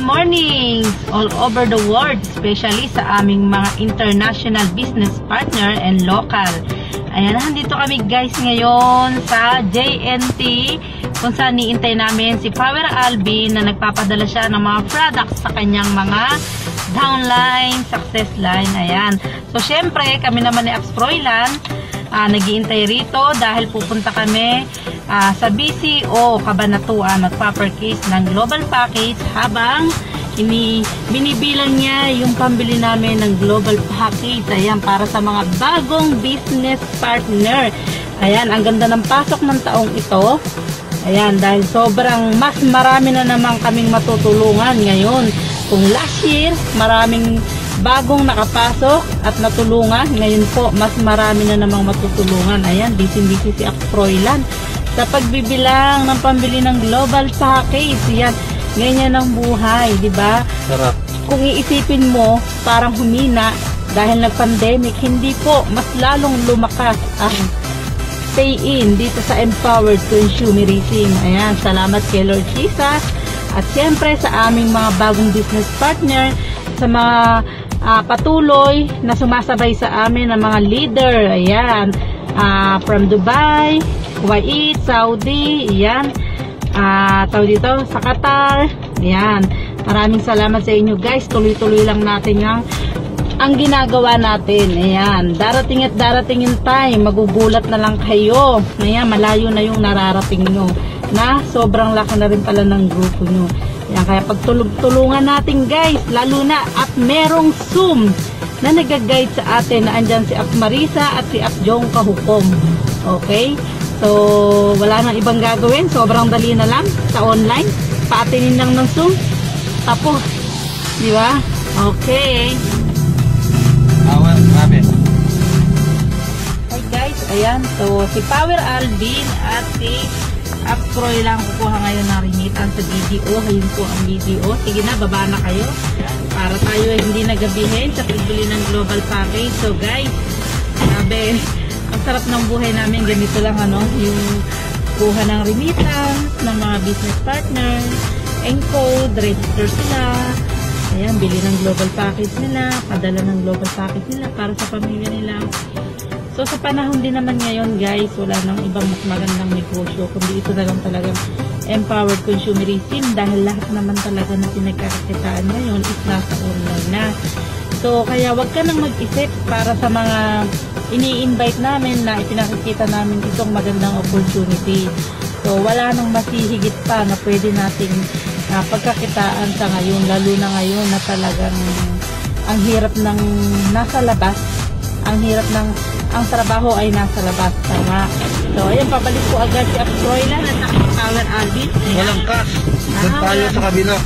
morning all over the world, especially sa aming mga international business partner and local. Ayan, nandito kami guys ngayon sa JNT kung saan niintay namin si Power Alvin na nagpapadala siya ng mga products sa kanyang mga downline, success line. Ayan. So, syempre, kami naman ni Apsfroylan nag-iintay rito dahil pupunta kami sa BCO Cabanatuan magpa-purchase ng global package habang binibilang niya yung pambili namin ng global package. Ayan, para sa mga bagong business partner. Ayan, ang ganda ng pasok ng taong ito. Ayan, dahil sobrang mas marami na naman kaming matutulungan ngayon. Kung last year, maraming bagong nakapasok at natulungan, ngayon po, mas marami na namang matutulungan. Ayan, busy-busy si Apsfroylan sa pagbibilang ng pambili ng global package. Yan, ganyan ang buhay, di ba? Sarap. Kung iisipin mo, parang humina dahil nag-pandemic, hindi po, mas lalong lumakas ang stay in dito sa Empowered Consumerism. Ayan, salamat kay Lord Jesus at siyempre sa aming mga bagong business partner, sa mga patuloy na sumasabay sa amin ng mga leader. Ayan, from Dubai, Kuwait, Saudi, ayan, tawag dito, sa Qatar. Ayan, maraming salamat sa inyo guys. Tuloy-tuloy lang natin ang ginagawa natin. Ayan, darating at darating yung time, magugulat na lang kayo. Ayan, malayo na yung nararating nyo na sobrang laki na rin pala ng grupo nyo. Ayan, kaya pagtulungan natin guys, lalo na at merong Zoom na nag-guide sa atin na andyan si Ap Marisa at si Ap Jong Kahukom. Okay? So, wala nang ibang gagawin. Sobrang dali na lang sa online. Paatinin lang ng Zoom. Tapos, di ba? Okay. Grabe. Hi guys, ayan. So, si Power Alvin at si Apsfroylan kukuha ngayon ng remittance sa BDO. Ayun po ang BDO. Sige na, baba na kayo. Para tayo ay hindi nagabihin sa pagbili ng global package. So guys, sabi, ang sarap ng buhay namin. Ganito lang yung kuha ng remittance ng mga business partner, encode, register sila. Ayan, bili ng global package nila, padala ng global package nila para sa pamilya nila. So, sa panahon din naman ngayon, guys, wala nang ibang mas magandang negosyo, kundi ito na lang talagang empowered consumerism dahil lahat naman talaga na pinagkakakitaan ngayon is nasa online na. So, kaya wag ka nang mag-isip para sa mga ini-invite namin na ipinakikita namin itong magandang opportunity. So, wala nang masihigit pa na pwede nating pagkakitaan sa ngayon, lalo na ngayon na talagang ang hirap ng nasa labas, ang hirap ng ang trabaho ay nasa labas. Tama. So, ayan, pabalik po agad si Apsfroylan at si Power Alvin. Walang cash. Doon tayo sa kabila.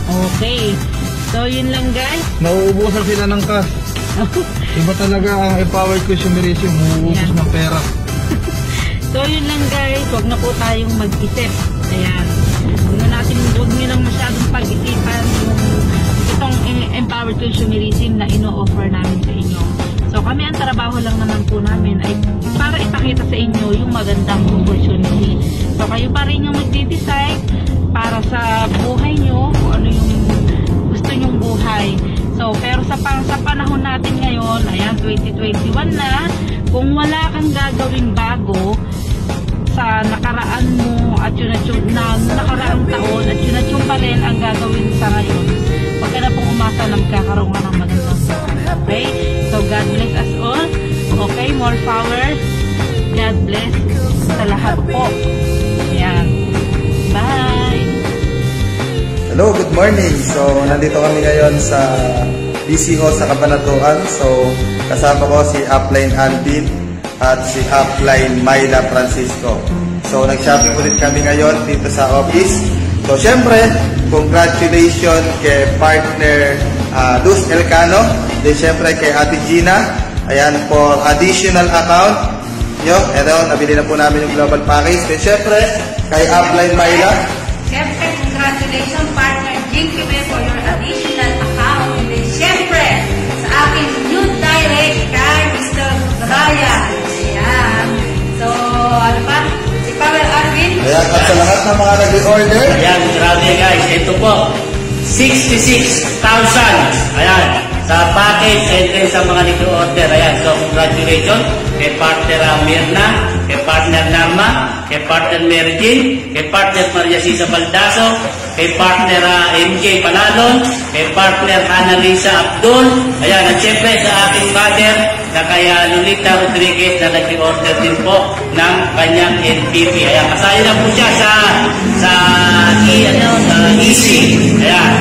Okay. So, yun lang guys. Nauubusan sila ng cash. Iba talaga ang empowered consumerism. Nauubos ng pera. So, yun lang guys. Huwag na po tayong mag-isip. Ayan. Huwag nyo lang masyadong pag-isipan itong empowered consumerism na ino-offer namin sa inyo. So, kami ang trabaho lang naman po namin ay para ipakita sa inyo yung magandang opportunity. So, kayo pa rin yung magde-decide para sa buhay nyo, kung ano yung gusto nyong buhay. So, pero sa panahon natin ngayon, ayan, 2021 na, kung wala kang gagawing bago sa nakaraan mo at yun na nakaraang taon at yun pa rin ang gagawin sa ngayon, huwag ka na pong umasa na magkakaroon ka ng magandang. Okay? So, God bless us all. Okay? More power. God bless sa lahat po. Ayan. Bye! Hello, good morning. So, nandito kami ngayon sa BCO sa Cabanatuan. So, kasama ko si Upline Alvin at si Upline Myla Francisco. So, nag-shopping ulit kami ngayon dito sa office. So, syempre, congratulations kay partner Luz Elcano. Then, syempre, kay Ate Gina. Ayan, for additional account. Ito, nabili na po namin yung global package. Then, syempre, kay Upline Myla. Siyempre, congratulations partner Jinky for your additional account. And then, siyempre, sa aking new direct kay Mr. Ryan. Ayan. So, ano pa? Si Power Alvin. Ayan, at sa lahat ng mga nag-order. Ayan, grabe guys. Ito po. 66,000. Ayan, sa package and then sa mga nag-order. Ayan, so congratulations kay partner Mirna, kay partner Narma, kay partner Mary Jean, kay partner Maria Cisa Baldaso, kay partner MJ Palalon, kay partner Ana Lisa Abdul. Ayan, at syempre sa aking mother na kaya Lolita Rodriguez na nag-order din po ng kanyang NPP. Ayan, kasali na po siya sa Easy. Ayan,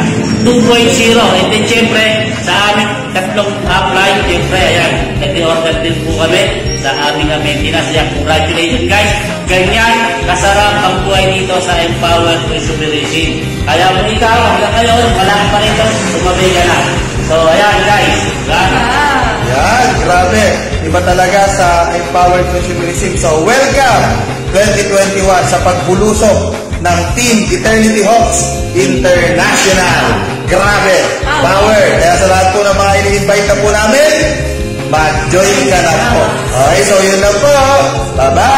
2.0. And then syempre sa aming tatlong upline, syempre ayan, nag-order din po kami sa aming maintenance. Ayan, congratulations guys. Ganyan kasarap ang buhay dito sa Empowered Consumer Regime. Kaya kung ikaw hanggang ngayon wala pa rin ito, tumabay ka na. So ayan guys, Yan, grabe. Iba talaga sa Empowered Consumerism. So, welcome 2021 sa pagbulusok ng Team Eternity Hawks International. Grabe, power. Kaya sa lahat po ng mga ini-invite na po namin, mag-join ka na po. Okay, so yun na po. Bye-bye!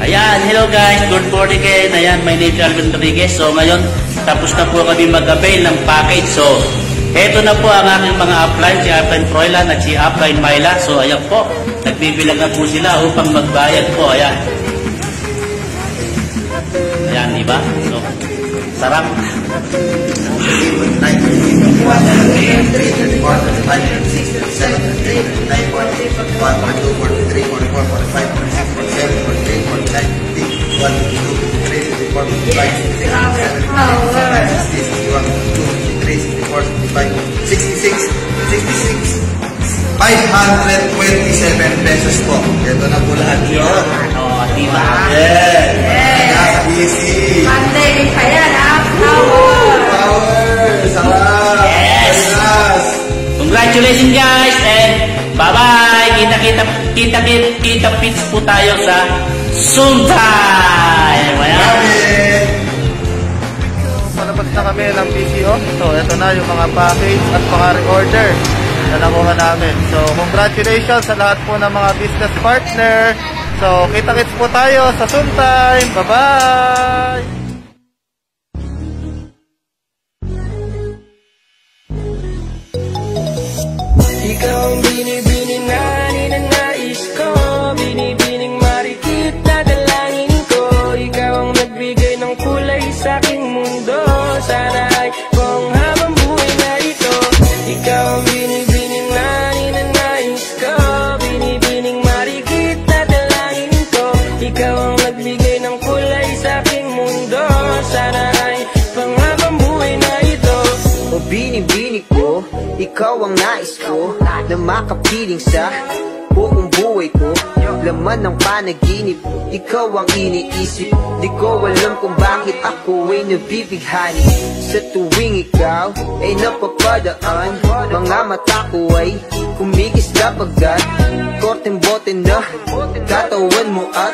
ayan, hello guys, good morning again. Ayan, my name is Alvin Rodriguez. So ngayon, tapos na po kami mag-avail ng package. So, eto na po ang aking mga upline, si Upline Froilan at si Upline Myla. So, ayan po, nagbibilang na po sila upang magbayad po. Ayan. Ayan, diba? So, sarap. $527 po. Ito na po lahat yun. Diba? Yes. Easy. Monday din pa yan, ha? Power! Power. Sarap. Yes. Congratulations guys and bye-bye. Kita pits po tayo sa Zoom time. Ayan. Palabas na kami ng PCO. So, ito na yung mga package at mga reorder na nakuha namin. So, congratulations sa lahat po ng mga business partner. So, kita-kits po tayo sa Zoom time. Bye-bye! Ikaw ang binibining na ninanais ko, binibining marikit na dalangin ko. Ikaw ang nagbigay ng kulay sa aking mundo. Sana ay kung habang buhay na ito. Ikaw ang binibining na ninanais ko, binibining marikit na dalangin ko. Ikaw ang nagbigay ng kulay sa aking mundo. Sana ay pang habang buhay na ito. O binibini ko, ikaw ang nais ko, na makapiling sa buong buhay ko. Laman ng panaginip, ikaw ang iniisip. Di ko alam kung bakit ako ay nabibighani. Sa tuwing ikaw ay napapadaan, mga mata ko ay kumikis na pagkat korteng bote na katawan mo at